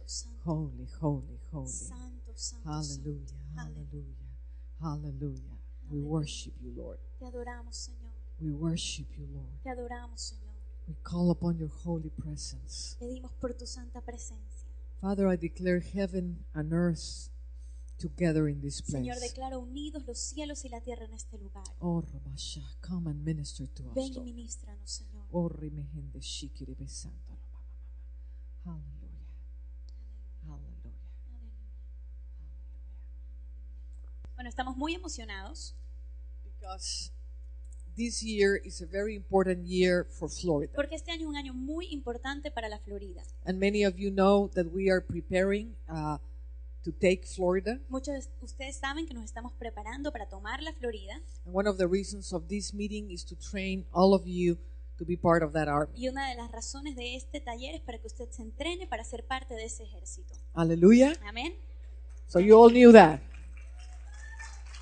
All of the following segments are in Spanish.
santo. Holy, holy, holy. Santo, santo, Hallelujah, santo. hallelujah, hallelujah. We worship you, Lord. Te adoramos, Señor. We worship you, Lord. Te adoramos, Señor. We call upon your holy presence. Pedimos por tu santa presencia. Father, I declare heaven and earth together in this Señor, place. declaro unidos los cielos y la tierra en este lugar. Oh, Rabasha, come and minister to us, Ven y Lord. ministranos, Señor. Oh, Rimehende Shikiri Besanta. Hallelujah. Hallelujah. Bueno, estamos muy emocionados Because this year is a very important year for Florida. porque este año es un año muy importante para la Florida. And many of you know that we are preparing to take Florida. Muchos de ustedes saben que nos estamos preparando para tomar la Florida And one of the reasons of this meeting is to train all of you to be part of that army. y una de las razones de este taller es para que usted se entrene para ser parte de ese ejército. Hallelujah. Amén. So you all knew that.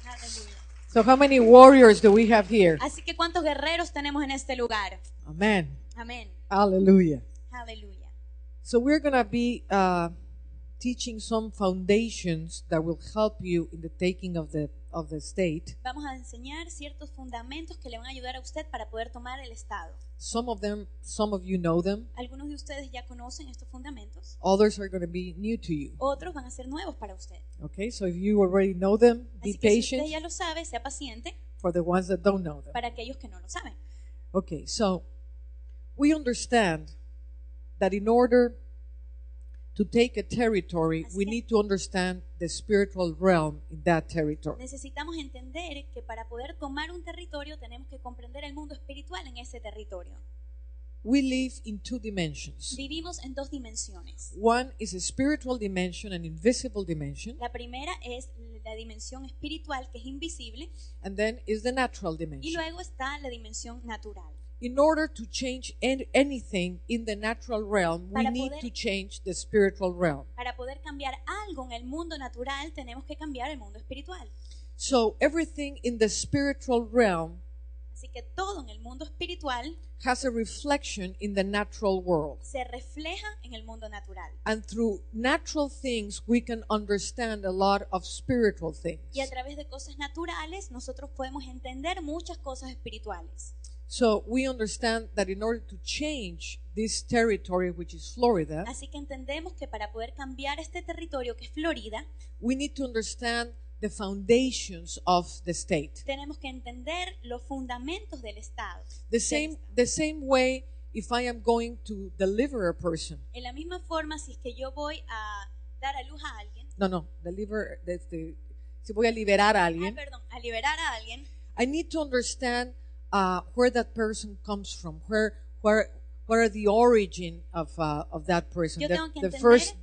Aleluya. So how many warriors do we have here? Así que ¿cuántos guerreros tenemos en este lugar? Amen. Amén. Hallelujah. Aleluya. So we're going to be teaching some foundations that will help you in the taking of the state. Vamos a enseñar ciertos fundamentos que le van a ayudar a usted para poder tomar el estado. Some of you know them. Algunos de ustedes ya conocen estos fundamentos. Others are going to be new to you. Otros van a ser nuevos para usted. Okay, so if you already know them, be Así que si patient. usted ya lo sabe, sea paciente For the ones that don't know them. para aquellos que no lo saben. Okay, so we understand that in order to take a territory, Así we que- need to understand the spiritual realm in that territory. Necesitamos entender que para poder tomar un territorio tenemos que comprender el mundo espiritual en ese territorio. We live in two dimensions. Vivimos en dos dimensiones. One is a spiritual dimension, an invisible dimension, La primera es la dimensión espiritual, que es invisible, and then is the natural y dimension. luego está la dimensión natural. In order to change anything in the natural realm, we Para need poder- to change the spiritual realm. Para poder cambiar algo en el mundo natural, tenemos que cambiar el mundo espiritual. So everything in the spiritual realm Así que todo en el mundo espiritual has a reflection in the natural world. se refleja en el mundo natural. And through natural things, we can understand a lot of spiritual things. Y a través de cosas naturales, nosotros podemos entender muchas cosas espirituales. So we understand that in order to change this territory, which is Florida, Así que entendemos que para poder cambiar este territorio, que es Florida, we need to understand the foundations of the state. tenemos que entender los fundamentos del Estado. The same way, if I am going to deliver a person, En la misma forma, si es que yo voy a dar a luz a alguien, si voy a liberar a alguien, a liberar a alguien, I need to understand where that person comes from, where are the origin of that person, Yo tengo que the entender- first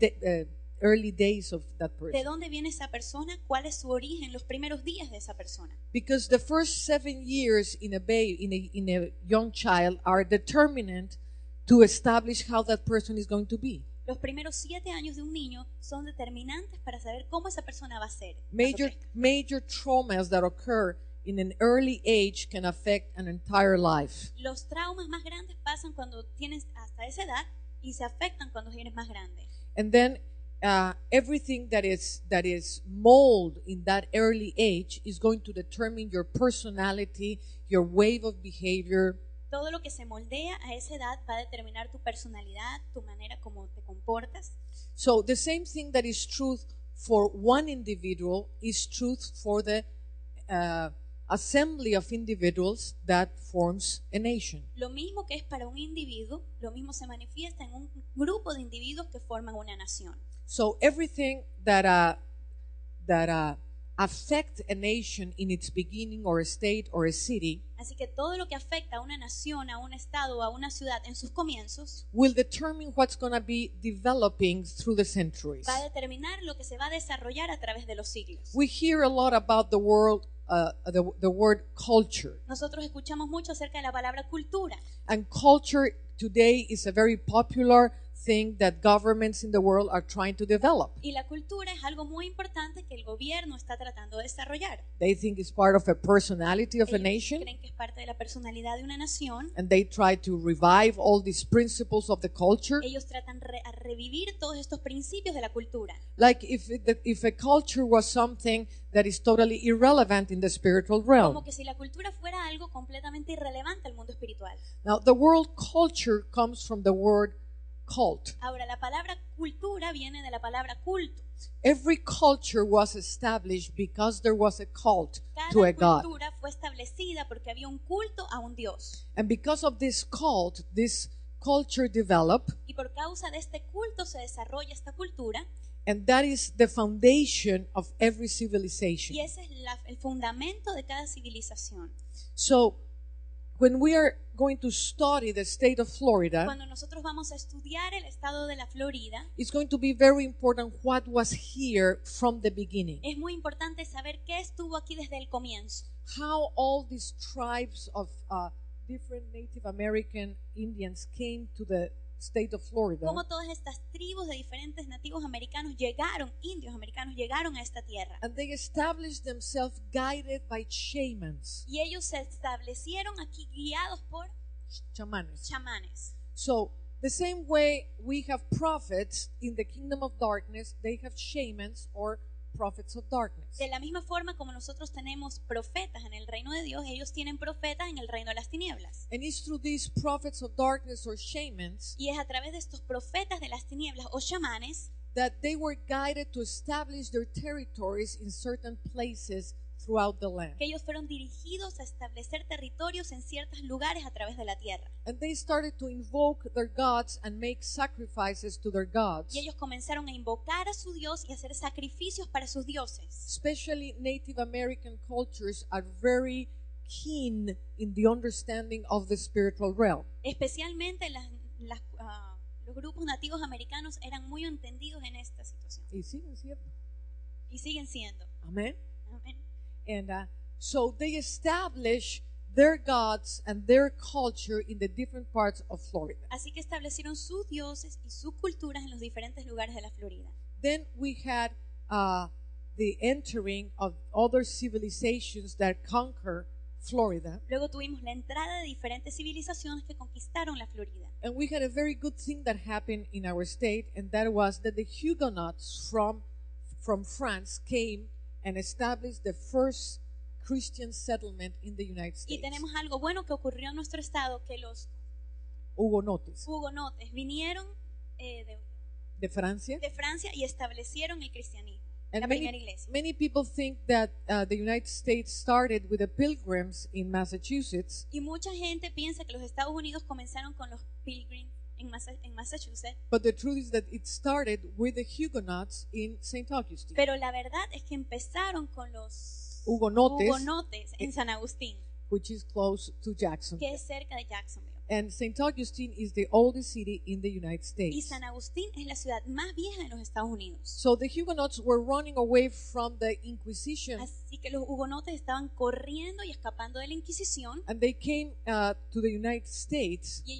early days of that ¿de person. dónde viene esa persona? ¿Cuál es su origen? Los primeros días de esa persona. Because the first 7 years in a young child are determinant to establish how that person is going to be. Los primeros 7 años de un niño son determinantes para saber cómo esa persona va a ser. cuando crezca. Major traumas that occur in an early age can affect an entire life. Los traumas más grandes pasan cuando tienes hasta esa edad y se afectan cuando eres más grande. And then everything that is mold in that early age is going to determine your personality, your way of behavior. Todo lo que se moldea a esa edad va a determinar tu personalidad, tu manera como te comportas. So the same thing that is truth for one individual is truth for the assembly of individuals that forms a nation. Lo mismo que es para un individuo, lo mismo se manifiesta en un grupo de individuos que forman una nación. So everything that affect a nation in its beginning, or a state, or a city, Así que todo lo que afecta a una nación, a un estado, a una ciudad en sus comienzos will determine what's going to be developing through the centuries. va a determinar lo que se va a desarrollar a través de los siglos. We hear a lot about the word culture, Nosotros escuchamos mucho acerca de la palabra cultura. and culture today is a very popular thing that governments in the world are trying to develop. Y la cultura es algo muy importante que el gobierno está tratando de desarrollar. They think it's part of a personality of a Ellos nation, creen que es parte de la personalidad de una nación. and they try to revive all these principles of the culture. Ellos tratan a revivir todos estos principios de la cultura. Like if a culture was something that is totally irrelevant in the spiritual realm. Como que si la cultura fuera algo completamente irrelevante al mundo espiritual. Now, the word culture comes from the word cult. Ahora, la palabra cultura viene de la palabra culto. Every culture was established because there was a cult to a Cada god. cultura fue establecida porque había un culto a un Dios. And because of this cult, this culture developed, Y por causa de este culto se desarrolla esta cultura. and that is the foundation of every civilization. Y ese es el fundamento de cada civilización. So, when we are going to study the state of Florida, Cuando nosotros vamos a estudiar el estado de la Florida, it's going to be very important what was here from the beginning. es muy importante saber qué estuvo aquí desde el comienzo. How all these tribes of different Native American Indians came to the state of Florida. Cómo todas estas tribus de diferentes nativos americanos llegaron, indios americanos llegaron a esta tierra. And they established themselves guided by shamans, Y ellos se establecieron aquí guiados por chamanes. chamanes. So, the same way we have prophets in the kingdom of darkness, they have shamans or prophets of darkness. De la misma forma como nosotros tenemos profetas en el reino de Dios, ellos tienen profetas en el reino de las tinieblas. And it's through these prophets of darkness or shamans Y es a través de estos profetas de las tinieblas o chamanes that they were guided to establish their territories in certain places throughout the land. que ellos fueron dirigidos a establecer territorios en ciertos lugares a través de la tierra. And they started to invoke their gods and make sacrifices to their gods. Y ellos comenzaron a invocar a su Dios y a hacer sacrificios para sus dioses. Especially Native American cultures are very keen in the understanding of the spiritual realm. Especialmente los grupos nativos americanos eran muy entendidos en esta situación. Y siguen siendo. Y siguen siendo. Amen. Amén. And so they establish their gods and their culture in the different parts of Florida. Así que establecieron sus dioses y sus culturas en los diferentes lugares de la Florida. Then we had the entering of other civilizations that conquer Florida. Luego tuvimos la entrada de diferentes civilizaciones que conquistaron la Florida. And we had a very good thing that happened in our state, and that was that the Huguenots from France came and established the first Christian settlement in the United Y States. tenemos algo bueno que ocurrió en nuestro estado, que los Hugonotes hugonotes vinieron de Francia. de Francia y establecieron el cristianismo, And la primera iglesia. many people think that the United States started with the Pilgrims in Massachusetts, Y mucha gente piensa que los Estados Unidos comenzaron con los Pilgrims en Massachusetts, but the truth is that it started with the Huguenots in St. Augustine. pero la verdad es que empezaron con los Hugonotes, en San Agustín, which is close to Jacksonville. que es cerca de Jacksonville. And St. Augustine is the oldest city in the United Y States. San Agustín es la ciudad más vieja de los Estados Unidos. So the Huguenots were running away from the Inquisition, Así que los hugonotes estaban corriendo y escapando de la Inquisición and they came to the United States. y